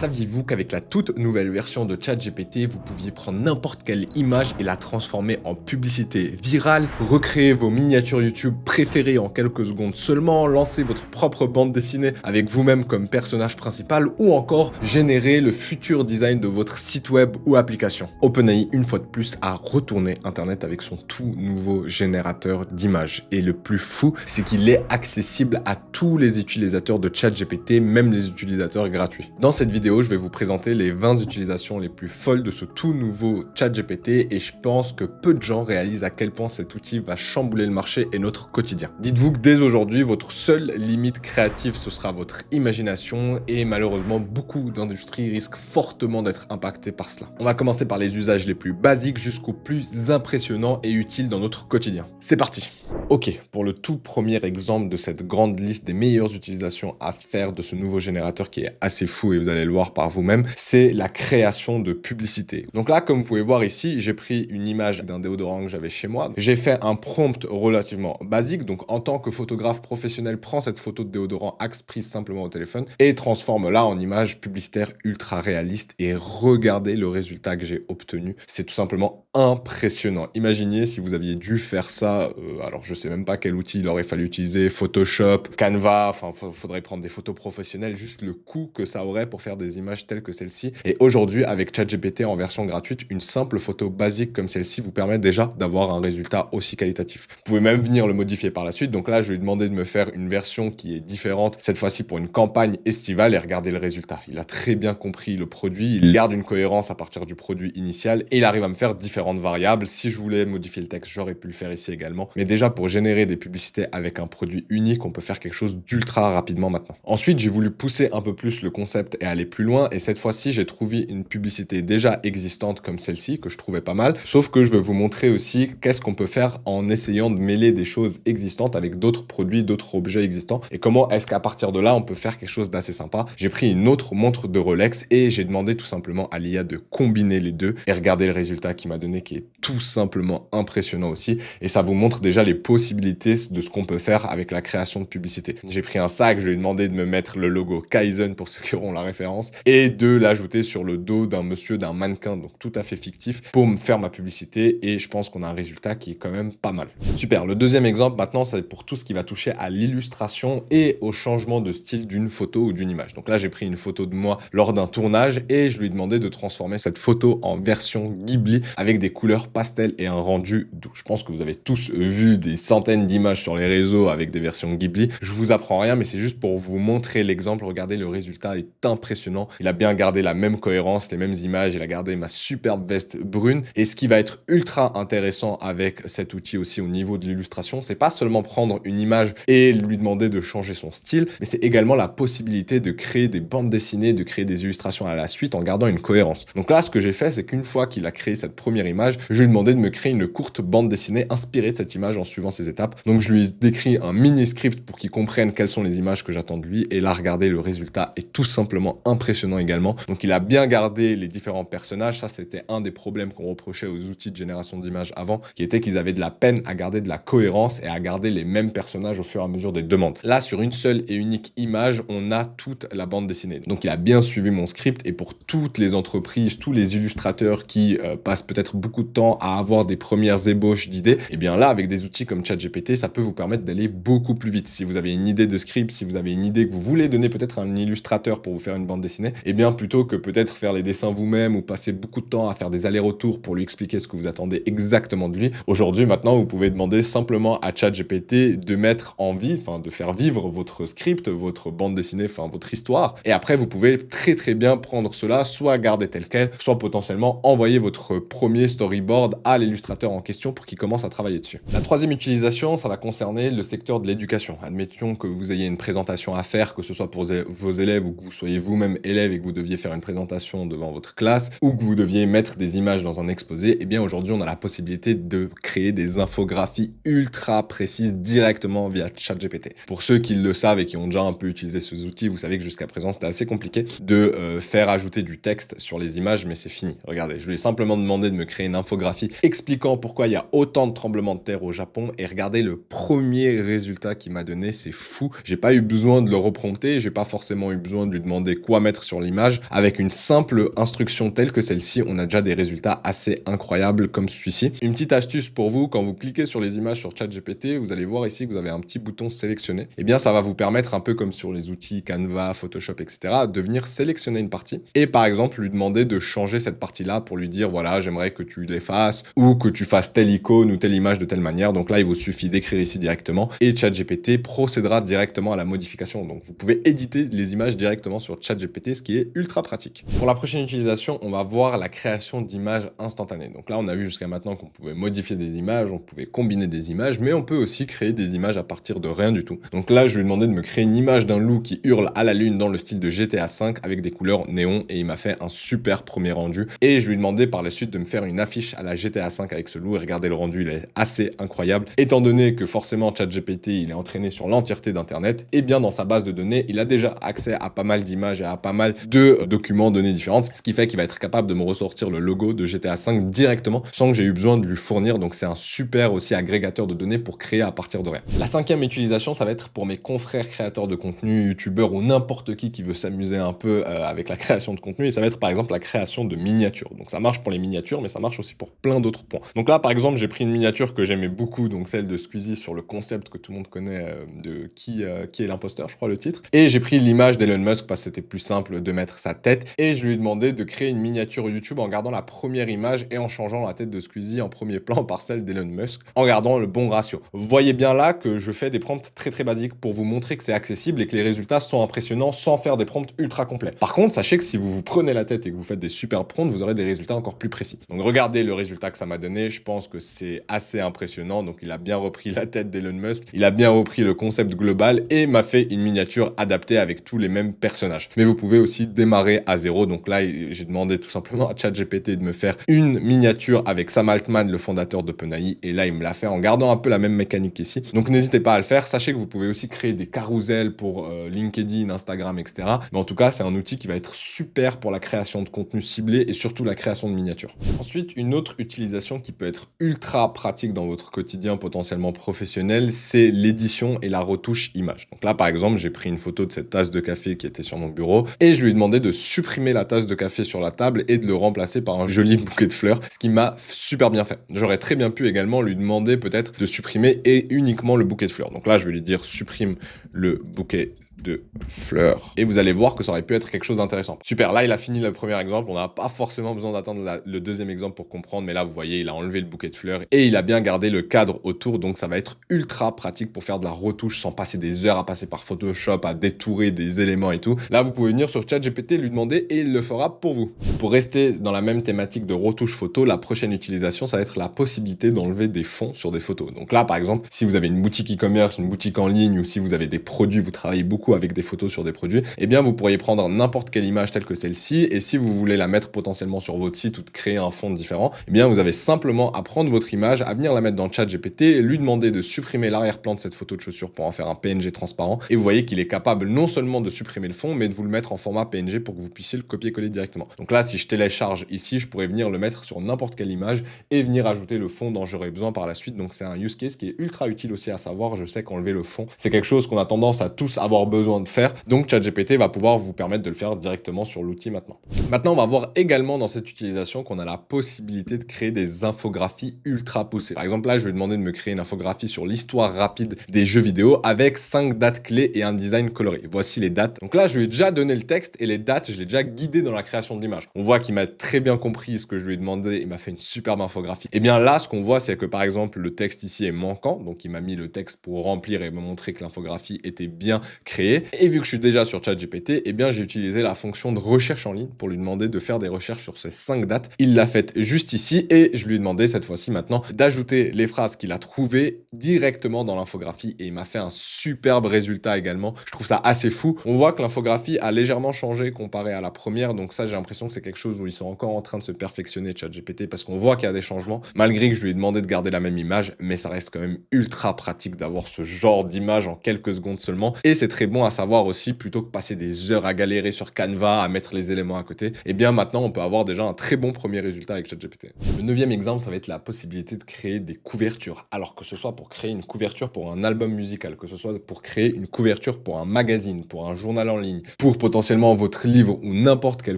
Saviez-vous qu'avec la toute nouvelle version de ChatGPT, vous pouviez prendre n'importe quelle image et la transformer en publicité virale, recréer vos miniatures YouTube préférées en quelques secondes seulement, lancer votre propre bande dessinée avec vous-même comme personnage principal ou encore générer le futur design de votre site web ou application. OpenAI, une fois de plus, a retourné Internet avec son tout nouveau générateur d'images. Et le plus fou, c'est qu'il est accessible à tous les utilisateurs de ChatGPT, même les utilisateurs gratuits. Dans cette vidéo, je vais vous présenter les 20 utilisations les plus folles de ce tout nouveau ChatGPT et je pense que peu de gens réalisent à quel point cet outil va chambouler le marché et notre quotidien. Dites-vous que dès aujourd'hui, votre seule limite créative, ce sera votre imagination et malheureusement, beaucoup d'industries risquent fortement d'être impactées par cela. On va commencer par les usages les plus basiques jusqu'aux plus impressionnants et utiles dans notre quotidien. C'est parti! Ok, pour le tout premier exemple de cette grande liste des meilleures utilisations à faire de ce nouveau générateur qui est assez fou et vous allez le voir par vous-même, c'est la création de publicité. Donc là, comme vous pouvez voir ici, j'ai pris une image d'un déodorant que j'avais chez moi. J'ai fait un prompt relativement basique. Donc en tant que photographe professionnel, prends cette photo de déodorant Axe prise simplement au téléphone et transforme-la en image publicitaire ultra réaliste et regardez le résultat que j'ai obtenu. C'est tout simplement impressionnant. Imaginez si vous aviez dû faire ça, alors je sais même pas quel outil il aurait fallu utiliser, Photoshop, Canva, enfin faudrait prendre des photos professionnelles, juste le coût que ça aurait pour faire des images telles que celle-ci. Et aujourd'hui, avec ChatGPT en version gratuite, une simple photo basique comme celle-ci vous permet déjà d'avoir un résultat aussi qualitatif. Vous pouvez même venir le modifier par la suite. Donc là, je lui ai demandé de me faire une version qui est différente, cette fois-ci pour une campagne estivale et regardez le résultat. Il a très bien compris le produit, il garde une cohérence à partir du produit initial et il arrive à me faire différentes variables. Si je voulais modifier le texte, j'aurais pu le faire ici également. Mais déjà, pour générer des publicités avec un produit unique, on peut faire quelque chose d'ultra rapidement maintenant. Ensuite, j'ai voulu pousser un peu plus le concept et aller plus loin. Et cette fois-ci, j'ai trouvé une publicité déjà existante comme celle-ci, que je trouvais pas mal. Sauf que je vais vous montrer aussi qu'est-ce qu'on peut faire en essayant de mêler des choses existantes avec d'autres produits, d'autres objets existants. Et comment est-ce qu'à partir de là, on peut faire quelque chose d'assez sympa. J'ai pris une autre montre de Rolex et j'ai demandé tout simplement à l'IA de combiner les deux. Et regardez le résultat qu'il m'a donné qui est tout simplement impressionnant aussi. Et ça vous montre déjà les possibilités de ce qu'on peut faire avec la création de publicité. J'ai pris un sac, je lui ai demandé de me mettre le logo Kaizen pour ceux qui auront la référence et de l'ajouter sur le dos d'un monsieur, d'un mannequin, donc tout à fait fictif pour me faire ma publicité et je pense qu'on a un résultat qui est quand même pas mal. Super, le deuxième exemple maintenant, c'est pour tout ce qui va toucher à l'illustration et au changement de style d'une photo ou d'une image. Donc là, j'ai pris une photo de moi lors d'un tournage et je lui ai demandé de transformer cette photo en version Ghibli avec des couleurs pastel et un rendu doux. Je pense que vous avez tous vu des centaines d'images sur les réseaux avec des versions Ghibli. Je vous apprends rien, mais c'est juste pour vous montrer l'exemple. Regardez, le résultat est impressionnant. Il a bien gardé la même cohérence, les mêmes images. Il a gardé ma superbe veste brune. Et ce qui va être ultra intéressant avec cet outil aussi au niveau de l'illustration, c'est pas seulement prendre une image et lui demander de changer son style, mais c'est également la possibilité de créer des bandes dessinées, de créer des illustrations à la suite en gardant une cohérence. Donc là, ce que j'ai fait, c'est qu'une fois qu'il a créé cette première image, je lui ai demandé de me créer une courte bande dessinée inspirée de cette image en suivant ses étapes. Donc je lui ai décrit un mini script pour qu'il comprenne quelles sont les images que j'attends de lui. Et là, regardez, le résultat est tout simplement impressionnant également. Donc il a bien gardé les différents personnages. Ça, c'était un des problèmes qu'on reprochait aux outils de génération d'images avant, qui était qu'ils avaient de la peine à garder de la cohérence et à garder les mêmes personnages au fur et à mesure des demandes. Là, sur une seule et unique image, on a toute la bande dessinée. Donc il a bien suivi mon script et pour toutes les entreprises, tous les illustrateurs qui passent peut-être beaucoup de temps à avoir des premières ébauches d'idées, et bien là, avec des outils comme ChatGPT, ça peut vous permettre d'aller beaucoup plus vite. Si vous avez une idée de script, si vous avez une idée que vous voulez donner peut-être à un illustrateur pour vous faire une bande dessinée, et bien plutôt que peut-être faire les dessins vous-même ou passer beaucoup de temps à faire des allers-retours pour lui expliquer ce que vous attendez exactement de lui, aujourd'hui, maintenant, vous pouvez demander simplement à ChatGPT de mettre en vie, enfin de faire vivre votre script, votre bande dessinée, enfin votre histoire. Et après, vous pouvez très très bien prendre cela, soit garder tel quel, soit potentiellement envoyer votre premier storyboard à l'illustrateur en question pour qu'il commence à travailler dessus. La troisième utilisation, ça va concerner le secteur de l'éducation. Admettons que vous ayez une présentation à faire, que ce soit pour vos élèves ou que vous soyez vous-même élève et que vous deviez faire une présentation devant votre classe ou que vous deviez mettre des images dans un exposé, et bien aujourd'hui, on a la possibilité de créer des infographies ultra précises directement via ChatGPT. Pour ceux qui le savent et qui ont déjà un peu utilisé ces outils, vous savez que jusqu'à présent, c'était assez compliqué de faire ajouter du texte sur les images, mais c'est fini. Regardez, je lui ai simplement demandé de me créer créer une infographie expliquant pourquoi il y a autant de tremblements de terre au Japon et regardez le premier résultat qu'il m'a donné, c'est fou. J'ai pas eu besoin de le reprompter, j'ai pas forcément eu besoin de lui demander quoi mettre sur l'image. Avec une simple instruction telle que celle-ci, on a déjà des résultats assez incroyables comme celui-ci. Une petite astuce pour vous, quand vous cliquez sur les images sur ChatGPT, vous allez voir ici que vous avez un petit bouton sélectionner. Eh bien, ça va vous permettre, un peu comme sur les outils Canva, Photoshop, etc., de venir sélectionner une partie et par exemple lui demander de changer cette partie-là pour lui dire voilà, j'aimerais que tu l'effaces ou que tu fasses telle icône ou telle image de telle manière. Donc là, il vous suffit d'écrire ici directement et ChatGPT procédera directement à la modification. Donc vous pouvez éditer les images directement sur ChatGPT, ce qui est ultra pratique. Pour la prochaine utilisation, on va voir la création d'images instantanées. Donc là, on a vu jusqu'à maintenant qu'on pouvait modifier des images, on pouvait combiner des images, mais on peut aussi créer des images à partir de rien du tout. Donc là, je lui ai demandé de me créer une image d'un loup qui hurle à la lune dans le style de GTA V avec des couleurs néon et il m'a fait un super premier rendu. Et je lui ai demandé par la suite de me faire une affiche à la GTA V avec ce loup et regardez le rendu, il est assez incroyable. Étant donné que forcément ChatGPT, il est entraîné sur l'entièreté d'Internet, et bien dans sa base de données, il a déjà accès à pas mal d'images et à pas mal de documents, données différentes, ce qui fait qu'il va être capable de me ressortir le logo de GTA V directement sans que j'ai eu besoin de lui fournir. Donc c'est un super aussi agrégateur de données pour créer à partir de rien. La cinquième utilisation, ça va être pour mes confrères créateurs de contenu, youtubeurs ou n'importe qui veut s'amuser un peu avec la création de contenu, et ça va être par exemple la création de miniatures. Donc ça marche pour les miniatures, mais ça marche aussi pour plein d'autres points. Donc là, par exemple, j'ai pris une miniature que j'aimais beaucoup, donc celle de Squeezie sur le concept que tout le monde connaît de qui est l'imposteur, je crois le titre. Et j'ai pris l'image d'Elon Musk parce que c'était plus simple de mettre sa tête. Et je lui ai demandé de créer une miniature YouTube en gardant la première image et en changeant la tête de Squeezie en premier plan par celle d'Elon Musk, en gardant le bon ratio. Vous voyez bien là que je fais des prompts très basiques pour vous montrer que c'est accessible et que les résultats sont impressionnants sans faire des prompts ultra complets. Par contre, sachez que si vous vous prenez la tête et que vous faites des super prompts, vous aurez des résultats encore plus précis. Donc regardez le résultat que ça m'a donné, je pense que c'est assez impressionnant. Donc il a bien repris la tête d'Elon Musk, il a bien repris le concept global et m'a fait une miniature adaptée avec tous les mêmes personnages. Mais vous pouvez aussi démarrer à zéro. Donc là, j'ai demandé tout simplement à ChatGPT de me faire une miniature avec Sam Altman, le fondateur d'OpenAI, et là il me l'a fait en gardant un peu la même mécanique qu'ici. Donc n'hésitez pas à le faire. Sachez que vous pouvez aussi créer des carousels pour LinkedIn, Instagram, etc. Mais en tout cas, c'est un outil qui va être super pour la création de contenu ciblé et surtout la création de miniatures. Ensuite, une autre utilisation qui peut être ultra pratique dans votre quotidien potentiellement professionnel, c'est l'édition et la retouche image. Donc là, par exemple, j'ai pris une photo de cette tasse de café qui était sur mon bureau et je lui ai demandé de supprimer la tasse de café sur la table et de le remplacer par un joli bouquet de fleurs, ce qui m'a super bien fait. J'aurais très bien pu également lui demander peut-être de supprimer et uniquement le bouquet de fleurs. Donc là, je vais lui dire supprime le bouquet de fleurs. Et vous allez voir que ça aurait pu être quelque chose d'intéressant. Super, là il a fini le premier exemple, on n'a pas forcément besoin d'attendre le deuxième exemple pour comprendre, mais là vous voyez, il a enlevé le bouquet de fleurs et il a bien gardé le cadre autour, donc ça va être ultra pratique pour faire de la retouche sans passer des heures à passer par Photoshop, à détourer des éléments et tout. Là vous pouvez venir sur ChatGPT, lui demander et il le fera pour vous. Pour rester dans la même thématique de retouche photo, la prochaine utilisation, ça va être la possibilité d'enlever des fonds sur des photos. Donc là par exemple, si vous avez une boutique e-commerce, une boutique en ligne ou si vous avez des produits, vous travaillez beaucoup avec des photos sur des produits, eh bien vous pourriez prendre n'importe quelle image telle que celle-ci et si vous voulez la mettre potentiellement sur votre site ou de créer un fond différent, eh bien vous avez simplement à prendre votre image, à venir la mettre dans ChatGPT et lui demander de supprimer l'arrière-plan de cette photo de chaussure pour en faire un PNG transparent et vous voyez qu'il est capable non seulement de supprimer le fond mais de vous le mettre en format PNG pour que vous puissiez le copier-coller directement. Donc là si je télécharge ici, je pourrais venir le mettre sur n'importe quelle image et venir ajouter le fond dont j'aurais besoin par la suite. Donc c'est un use case qui est ultra utile aussi à savoir. Je sais qu'enlever le fond, c'est quelque chose qu'on a tendance à tous avoir besoin de faire. Donc ChatGPT va pouvoir vous permettre de le faire directement sur l'outil maintenant. Maintenant, on va voir également dans cette utilisation qu'on a la possibilité de créer des infographies ultra poussées. Par exemple, là, je vais demander de me créer une infographie sur l'histoire rapide des jeux vidéo avec 5 dates clés et un design coloré. Voici les dates. Donc là, je lui ai déjà donné le texte et les dates, je l'ai déjà guidé dans la création de l'image. On voit qu'il m'a très bien compris ce que je lui ai demandé. Il m'a fait une superbe infographie. Et bien là, ce qu'on voit, c'est que par exemple, le texte ici est manquant. Donc, il m'a mis le texte pour remplir et me montrer que l'infographie était bien créée. Et vu que je suis déjà sur ChatGPT, eh bien j'ai utilisé la fonction de recherche en ligne pour lui demander de faire des recherches sur ces 5 dates. Il l'a faite juste ici et je lui ai demandé cette fois-ci maintenant d'ajouter les phrases qu'il a trouvées directement dans l'infographie et il m'a fait un superbe résultat également. Je trouve ça assez fou. On voit que l'infographie a légèrement changé comparé à la première, donc ça j'ai l'impression que c'est quelque chose où ils sont encore en train de se perfectionner, ChatGPT, parce qu'on voit qu'il y a des changements, malgré que je lui ai demandé de garder la même image, mais ça reste quand même ultra pratique d'avoir ce genre d'image en quelques secondes seulement. Et c'est très bon à savoir aussi, plutôt que passer des heures à galérer sur Canva, à mettre les éléments à côté, et bien maintenant on peut avoir déjà un très bon premier résultat avec ChatGPT. Le 9e exemple, ça va être la possibilité de créer des couvertures. Alors que ce soit pour créer une couverture pour un album musical, que ce soit pour créer une couverture pour un magazine, pour un journal en ligne, pour potentiellement votre livre ou n'importe quelle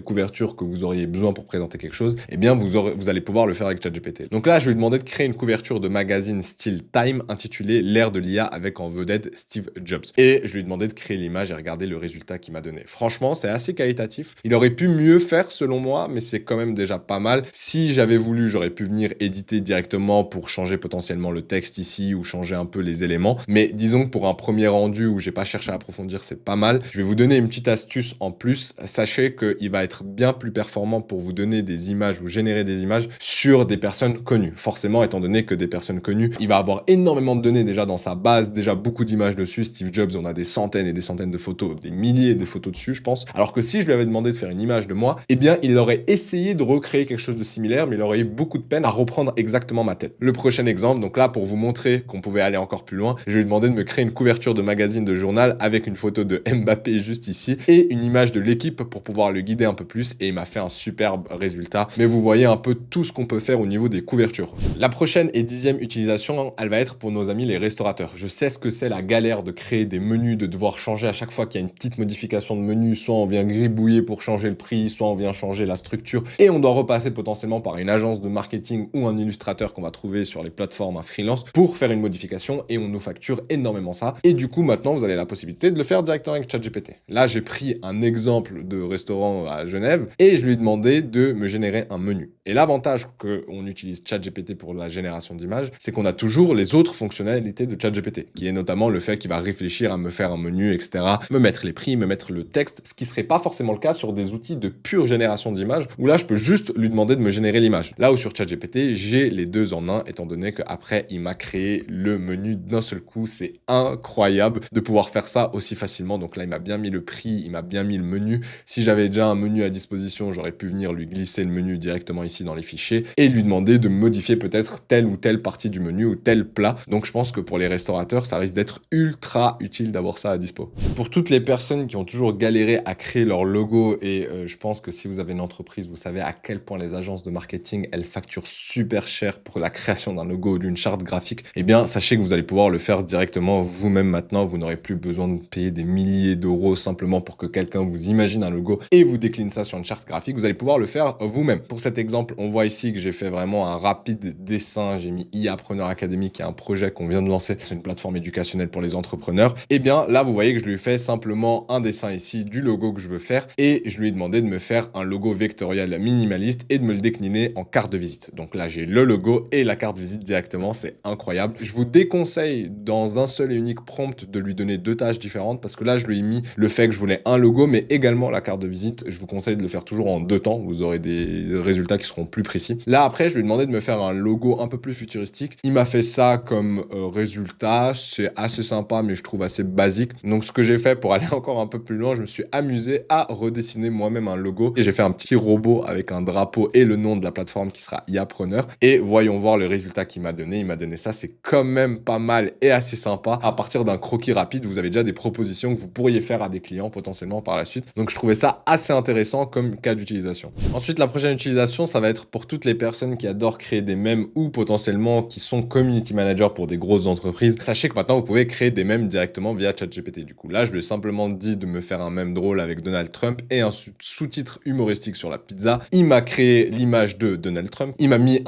couverture que vous auriez besoin pour présenter quelque chose, eh bien vous allez pouvoir le faire avec ChatGPT. Donc là, je vais lui demander de créer une couverture de magazine style Time intitulée L'ère de l'IA avec en vedette Steve Jobs. Et je lui ai demandé de créer l'image et regarder le résultat qu'il m'a donné. Franchement, c'est assez qualitatif. Il aurait pu mieux faire selon moi, mais c'est quand même déjà pas mal. Si j'avais voulu, j'aurais pu venir éditer directement pour changer potentiellement le texte ici ou changer un peu les éléments. Mais disons que pour un premier rendu où j'ai pas cherché à approfondir, c'est pas mal. Je vais vous donner une petite astuce en plus. Sachez qu'il va être bien plus performant pour vous donner des images ou générer des images sur des personnes connues. Forcément, étant donné que des personnes connues, il va avoir énormément de données déjà dans sa base, déjà beaucoup d'images dessus. Steve Jobs, on a des centaines et des centaines de photos, des milliers de photos dessus, je pense. Alors que si je lui avais demandé de faire une image de moi, eh bien, il aurait essayé de recréer quelque chose de similaire, mais il aurait eu beaucoup de peine à reprendre exactement ma tête. Le prochain exemple, donc là, pour vous montrer qu'on pouvait aller encore plus loin, je lui ai demandé de me créer une couverture de magazine de journal avec une photo de Mbappé juste ici et une image de l'équipe pour pouvoir le guider un peu plus, et il m'a fait un superbe résultat. Mais vous voyez un peu tout ce qu'on peut faire au niveau des couvertures. La prochaine et 10e utilisation, elle va être pour nos amis les restaurateurs. Je sais ce que c'est la galère de créer des menus, de devoir changer à chaque fois qu'il y a une petite modification de menu, soit on vient gribouiller pour changer le prix, soit on vient changer la structure, et on doit repasser potentiellement par une agence de marketing ou un illustrateur qu'on va trouver sur les plateformes à freelance pour faire une modification, et on nous facture énormément ça. Et du coup, maintenant, vous avez la possibilité de le faire directement avec ChatGPT. Là, j'ai pris un exemple de restaurant à Genève et je lui ai demandé de me générer un menu. Et l'avantage qu'on utilise ChatGPT pour la génération d'images, c'est qu'on a toujours les autres fonctionnalités de ChatGPT, qui est notamment le fait qu'il va réfléchir à me faire un menu, etc., me mettre les prix, me mettre le texte, ce qui serait pas forcément le cas sur des outils de pure génération d'images, où là, je peux juste lui demander de me générer l'image. Là où sur ChatGPT, j'ai les deux en un, étant donné qu'après, il m'a créé le menu d'un seul coup. C'est incroyable de pouvoir faire ça aussi facilement. Donc là, il m'a bien mis le prix, il m'a bien mis le menu. Si j'avais déjà un menu à disposition, j'aurais pu venir lui glisser le menu directement ici dans les fichiers et lui demander de modifier peut-être telle ou telle partie du menu ou tel plat. Donc je pense que pour les restaurateurs, ça risque d'être ultra utile d'avoir ça à dispo. Pour toutes les personnes qui ont toujours galéré à créer leur logo, et je pense que si vous avez une entreprise, vous savez à quel point les agences de marketing, elles facturent super cher pour la création d'un logo ou d'une charte graphique, eh bien sachez que vous allez pouvoir le faire directement vous-même maintenant. Vous n'aurez plus besoin de payer des milliers d'euros simplement pour que quelqu'un vous imagine un logo et vous décline ça sur une charte graphique. Vous allez pouvoir le faire vous-même. Pour cet exemple, on voit ici que j'ai fait vraiment un rapide dessin. J'ai mis IA-Preneur Academy, qui est un projet qu'on vient de lancer. C'est une plateforme éducationnelle pour les entrepreneurs. Et bien là, vous voyez que je lui ai fait simplement un dessin ici du logo que je veux faire, et je lui ai demandé de me faire un logo vectoriel minimaliste et de me le décliner en carte de visite. Donc là, j'ai le logo et la carte de visite directement. C'est incroyable. Je vous déconseille dans un seul et unique prompt de lui donner deux tâches différentes, parce que là, je lui ai mis le fait que je voulais un logo, mais également la carte de visite. Je vous conseille de le faire toujours en 2 temps. Vous aurez des résultats qui seront plus précis. Là, après, je lui ai demandé de me faire un logo un peu plus futuristique. Il m'a fait ça comme résultat. C'est assez sympa, mais je trouve assez basique. Donc, ce que j'ai fait pour aller encore un peu plus loin, je me suis amusé à redessiner moi-même un logo. Et j'ai fait un petit robot avec un drapeau et le nom de la plateforme qui sera IA-Preneur. Et voyons voir le résultat qu'il m'a donné. Il m'a donné ça. C'est quand même pas mal et assez sympa. À partir d'un croquis rapide, vous avez déjà des propositions que vous pourriez faire à des clients potentiellement par la suite. Donc, je trouvais ça assez intéressant comme cas d'utilisation. Ensuite, la prochaine utilisation, ça va être pour toutes les personnes qui adorent créer des mèmes ou potentiellement qui sont community managers pour des grosses entreprises. Sachez que maintenant, vous pouvez créer des mèmes directement via ChatGPT. Du coup, là, je lui ai simplement dit de me faire un mème drôle avec Donald Trump et un sous-titre humoristique sur la pizza. Il m'a créé l'image de Donald Trump. Il m'a mis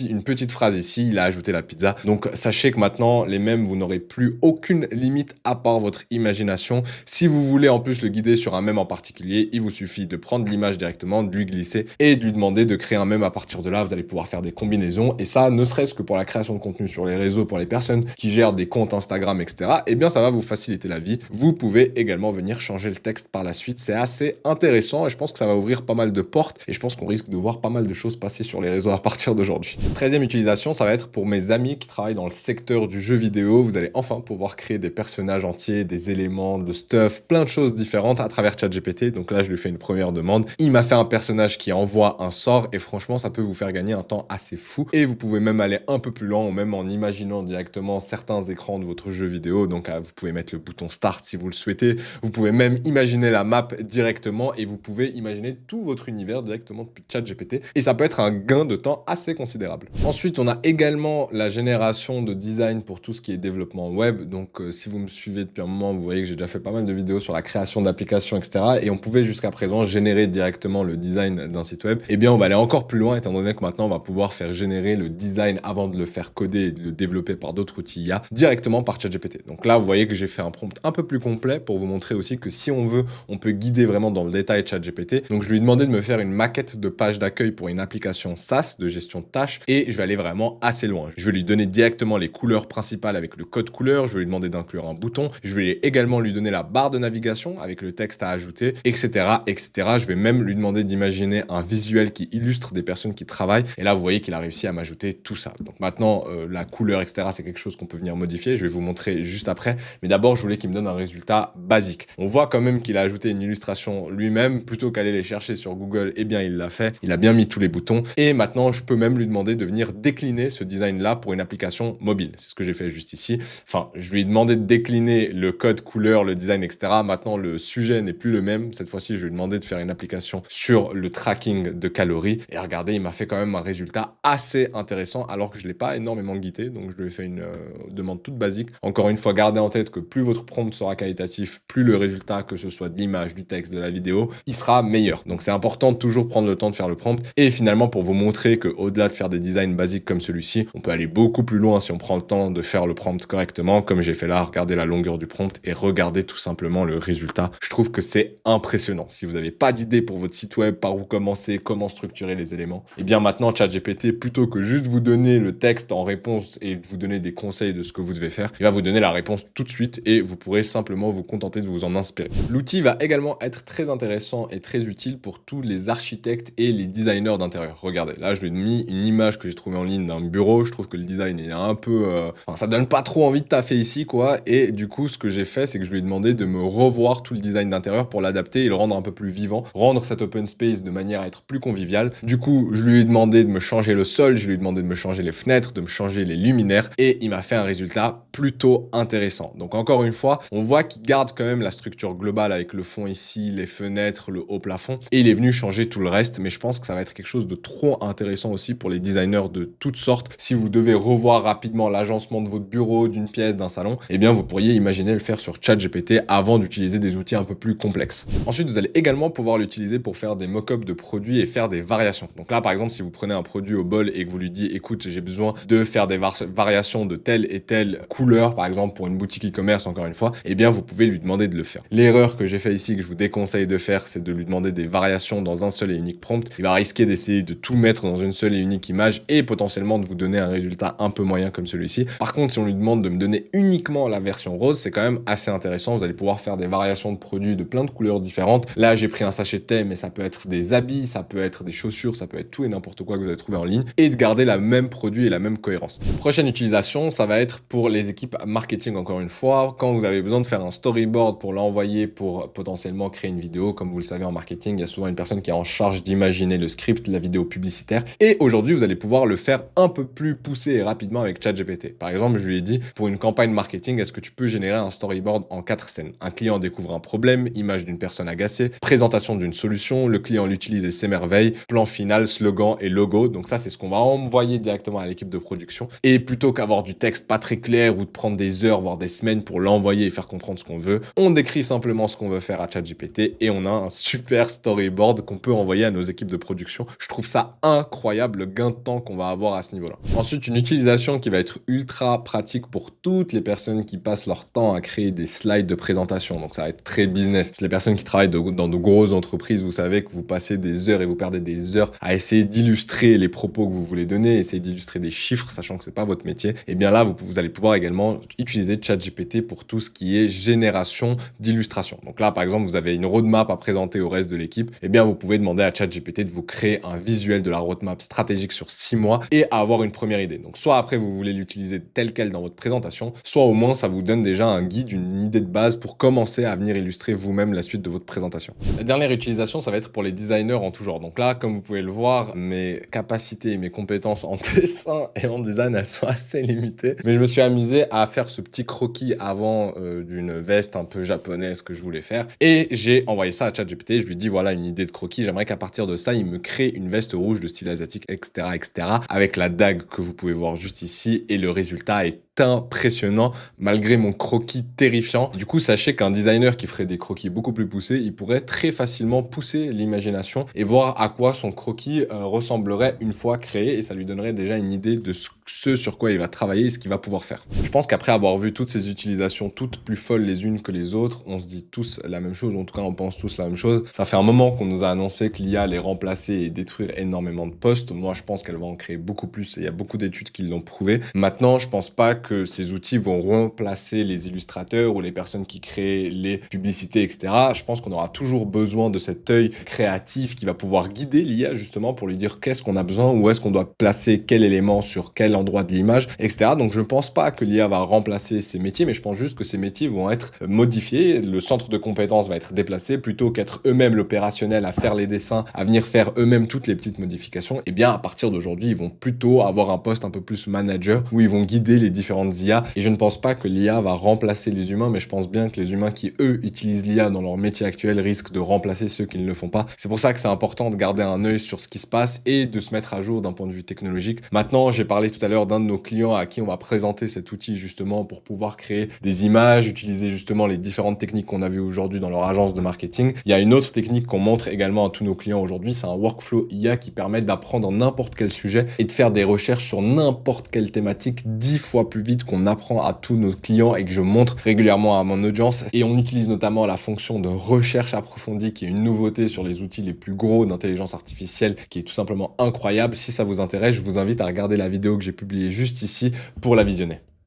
une petite phrase ici. Il a ajouté la pizza. Donc, sachez que maintenant, les mèmes, vous n'aurez plus aucune limite à part votre imagination. Si vous voulez en plus le guider sur un mème en particulier, il vous suffit de prendre l'image directement, de lui glisser et de lui demander de créer un mème. À partir de là, vous allez pouvoir faire des combinaisons, et ça, ne serait-ce que pour la création de contenu sur les réseaux, pour les personnes qui gèrent des comptes Instagram, etc., eh bien, ça va vous faciliter la vie. Vous pouvez également venir changer le texte par la suite. C'est assez intéressant et je pense que ça va ouvrir pas mal de portes, et je pense qu'on risque de voir pas mal de choses passer sur les réseaux à partir d'aujourd'hui. 13e utilisation, ça va être pour mes amis qui travaillent dans le secteur du jeu vidéo. Vous allez enfin pouvoir créer des personnages entiers, des éléments, de stuff, plein de choses différentes à travers ChatGPT. Donc là, je lui fais une première demande. Il m'a fait un personnage qui envoie un sort et franchement, ça peut vous faire gagner un temps assez fou. Et vous pouvez même aller un peu plus loin ou même en imaginant directement certains écrans de votre jeu vidéo. Donc, vous pouvez mettre le bouton Start si vous le souhaitez. Vous pouvez même imaginer la map directement et vous pouvez imaginer tout votre univers directement depuis ChatGPT. Et ça peut être un gain de temps assez considérable. Ensuite, on a également la génération de design pour tout ce qui est développement web. Donc, si vous me suivez depuis un moment, vous voyez que j'ai déjà fait pas mal de vidéos sur la création d'applications, etc. Et on pouvait jusqu'à présent générer directement le design d'un site web. Eh bien, on va aller encore plus loin étant donné que maintenant, on va pouvoir faire générer le design avant de le faire coder et de le développer par d'autres outils IA directement par ChatGPT. Donc là, vous voyez que j'ai fait un prompt un peu plus complet pour vous montrer aussi que si on veut, on peut guider vraiment dans le détail ChatGPT. Donc, je lui ai demandé de me faire une maquette de page d'accueil pour une application SaaS de gestion de tâches et je vais aller vraiment assez loin. Je vais lui donner directement les couleurs principales avec le code couleur. Je vais lui demander d'inclure un bouton. Je vais également lui donner la barre de navigation avec le texte à ajouter, etc., etc. Je vais même lui demander d'imaginer un visuel qui illustre des personnes qui travaillent. Et là, vous voyez qu'il a réussi à m'ajouter tout ça. Donc maintenant, la couleur, etc., c'est quelque chose qu'on peut venir modifier. Je vais vous montrer juste après. Mais d'abord, je voulais qu'il me donne un résultat basique. On voit quand même qu'il a ajouté une illustration lui-même. Plutôt qu'aller les chercher sur Google, eh bien, il l'a fait. Il a bien mis tous les boutons. Et maintenant, je peux même lui demander de venir décliner ce design-là pour une application mobile. C'est ce que j'ai fait juste ici. Enfin, je lui ai demandé de décliner le code couleur, le design, etc. Maintenant, le sujet n'est plus le même. Cette fois-ci, je lui ai demandé de faire une application sur le tracking de calories. Et regardez, il m'a fait quand même un résultat assez intéressant alors que je ne l'ai pas énormément guidé. Donc, je lui ai fait une demande toute basique. Encore une fois, gardez en tête que plus votre prompt sera qualitatif, plus le résultat, que ce soit de l'image, du texte, de la vidéo, il sera meilleur. Donc, c'est important de toujours prendre le temps de faire le prompt. Et finalement, pour vous montrer qu'au-delà de faire des designs basiques comme celui-ci, on peut aller beaucoup plus loin si on prend le temps de faire le prompt correctement, comme j'ai fait là. Regardez la longueur du prompt et regardez tout simplement le résultat. Je trouve que c'est impressionnant. Si vous n'avez pas d'idée pour votre site web, par où commencer, comment structurer les éléments, et bien maintenant ChatGPT, plutôt que juste vous donner le texte en réponse et vous donner des conseils de ce que vous devez faire, il va vous donner la réponse tout de suite et vous pourrez simplement vous contenter de vous en inspirer. L'outil va également être très intéressant et très utile pour tous les architectes et les designers d'intérieur. Regardez, là je lui ai mis une image que j'ai trouvée en ligne d'un bureau. Je trouve que le design est un peu... Enfin, ça donne pas trop envie de taffer ici, quoi. Et du coup, ce que j'ai fait, c'est que je lui ai demandé de me revoir tout le design d'intérieur pour l'adapter et le rendre un peu plus vivant, rendre cet open space de manière à être plus convivial. Du coup, je lui ai demandé de me changer le sol, je lui ai demandé de me changer les fenêtres, de me changer les luminaires et il m'a fait un résultat plutôt intéressant. Donc encore une fois, on voit qu'il garde quand même la structure globale avec le fond ici, les fenêtres, le haut plafond et il est venu changer tout le reste, mais je pense que ça va être quelque chose de trop intéressant aussi pour les designers de toutes sortes. Si vous devez revoir rapidement l'agencement de votre bureau, d'une pièce, d'un salon, eh bien vous pourriez imaginer le faire sur ChatGPT avant d'utiliser des outils un peu plus complexes. Ensuite, vous allez également pouvoir l'utiliser pour faire des mock-ups de produits et faire des variations. Donc là, par exemple, si vous prenez un produit au bol et que vous lui dites, écoute, j'ai besoin de faire des variations de telle et telle couleur, par exemple, pour une boutique e-commerce, encore une fois, eh bien vous pouvez lui demander de le faire. L'erreur que j'ai fait ici, que je vous déconseille de faire, c'est de lui demander des variations dans un seul et unique prompt. Il va risquer d'essayer de tout mettre dans une seule et unique image et potentiellement de vous donner un résultat un peu moyen comme celui-ci. Par contre, si on lui demande de me donner uniquement la version rose, c'est quand même assez intéressant. Vous allez pouvoir faire des variations de produits de plein de couleurs différentes. Là, j'ai pris un sachet de thé, mais ça peut être des habits, ça peut être des chaussures, ça peut être tout et n'importe quoi que vous allez trouver en ligne et de garder la même produit et la même cohérence. Prochaine utilisation, ça va être pour les équipes marketing encore une fois. Quand vous avez besoin de faire un storyboard pour l'envoyer pour potentiellement créer une vidéo, comme vous le savez en marketing, il y a souvent une personne qui est en charge d'imaginer le script, la vidéo publicitaire. Et aujourd'hui, vous allez pouvoir le faire un peu plus poussé et rapidement avec ChatGPT. Par exemple, je lui ai dit, pour une campagne marketing, est-ce que tu peux générer un storyboard en 4 scènes? Un client découvre un problème, image d'une personne agacée, présentation d'une solution, le client l'utilise et s'émerveille, plan final, slogan et logo. Donc ça, c'est ce qu'on va envoyer directement à l'équipe de production. Et plutôt qu'avoir du texte pas très clair ou de prendre des heures, voire des semaines pour l'envoyer et faire comprendre ce qu'on veut, on décrit simplement ce qu'on veut faire à ChatGPT et on a un super storyboard qu'on peut envoyer à nos équipes de production. Je trouve ça incroyable le gain de temps qu'on va avoir à ce niveau-là. Ensuite, une utilisation qui va être ultra pratique pour toutes les personnes qui passent leur temps à créer des slides de présentation. Donc ça va être très business. Les personnes qui travaillent dans de grosses entreprises, vous savez que vous passez des heures et vous perdez des heures à essayer d'illustrer les propos que vous voulez donner, essayer d'illustrer des chiffres, sachant que c'est pas votre métier. Et bien là, vous allez pouvoir également utiliser ChatGPT pour tout ce qui est génération d'illustrations. Donc là, par exemple, vous avez une roadmap à présenter au reste de l'équipe. Et bien, vous pouvez demander à ChatGPT de vous créer un visuel de la roadmap stratégique sur 6 mois et avoir une première idée. Donc soit après, vous voulez l'utiliser tel quel dans votre présentation, soit au moins ça vous donne déjà un guide, une idée de base pour commencer à venir illustrer vous-même la suite de votre présentation. La dernière utilisation, ça va va être pour les designers en tout genre. Donc là, comme vous pouvez le voir, mes capacités et mes compétences en dessin et en design, elles sont assez limitées. Mais je me suis amusé à faire ce petit croquis avant d'une veste un peu japonaise que je voulais faire. Et j'ai envoyé ça à ChatGPT. Je lui ai dit, voilà une idée de croquis. J'aimerais qu'à partir de ça, il me crée une veste rouge de style asiatique, etc., etc., avec la dague que vous pouvez voir juste ici. Et le résultat est impressionnant malgré mon croquis terrifiant. Du coup, sachez qu'un designer qui ferait des croquis beaucoup plus poussés, il pourrait très facilement pousser l'imagination et voir à quoi son croquis ressemblerait une fois créé, et ça lui donnerait déjà une idée de ce sur quoi il va travailler et ce qu'il va pouvoir faire. Je pense qu'après avoir vu toutes ces utilisations toutes plus folles les unes que les autres, on se dit tous la même chose, ou en tout cas on pense tous la même chose. Ça fait un moment qu'on nous a annoncé que l'IA allait remplacer et détruire énormément de postes. Moi, je pense qu'elle va en créer beaucoup plus et il y a beaucoup d'études qui l'ont prouvé. Maintenant, je pense pas que ces outils vont remplacer les illustrateurs ou les personnes qui créent les publicités, etc. Je pense qu'on aura toujours besoin de cet œil créatif qui va pouvoir guider l'IA justement pour lui dire qu'est-ce qu'on a besoin, où est-ce qu'on doit placer quel élément sur quel endroit de l'image, etc. Donc je ne pense pas que l'IA va remplacer ces métiers, mais je pense juste que ces métiers vont être modifiés. Le centre de compétences va être déplacé plutôt qu'être eux-mêmes l'opérationnel à faire les dessins, à venir faire eux-mêmes toutes les petites modifications. Et bien à partir d'aujourd'hui, ils vont plutôt avoir un poste un peu plus manager où ils vont guider les différentes IA. Et je ne pense pas que l'IA va remplacer les humains, mais je pense bien que les humains qui, eux, utilisent l'IA dans leur métier actuel risquent de remplacer ceux qui ne le font pas. C'est pour ça que c'est important de garder un œil sur ce qui se passe et de se mettre à jour d'un point de vue technologique. Maintenant, j'ai parlé tout à l'heure d'un de nos clients à qui on va présenter cet outil justement pour pouvoir créer des images, utiliser justement les différentes techniques qu'on a vues aujourd'hui dans leur agence de marketing. Il y a une autre technique qu'on montre également à tous nos clients aujourd'hui, c'est un workflow IA qui permet d'apprendre n'importe quel sujet et de faire des recherches sur n'importe quelle thématique 10 fois plus vite qu'on apprend à tous nos clients et que je montre régulièrement à mon audience. Et on utilise notamment la fonction de recherche approfondie qui est une nouveauté sur les outils les plus gros d'intelligence artificielle qui est tout simplement incroyable. Si ça vous intéresse, je vous invite à regarder la vidéo que j'ai publiée juste ici pour la visionner.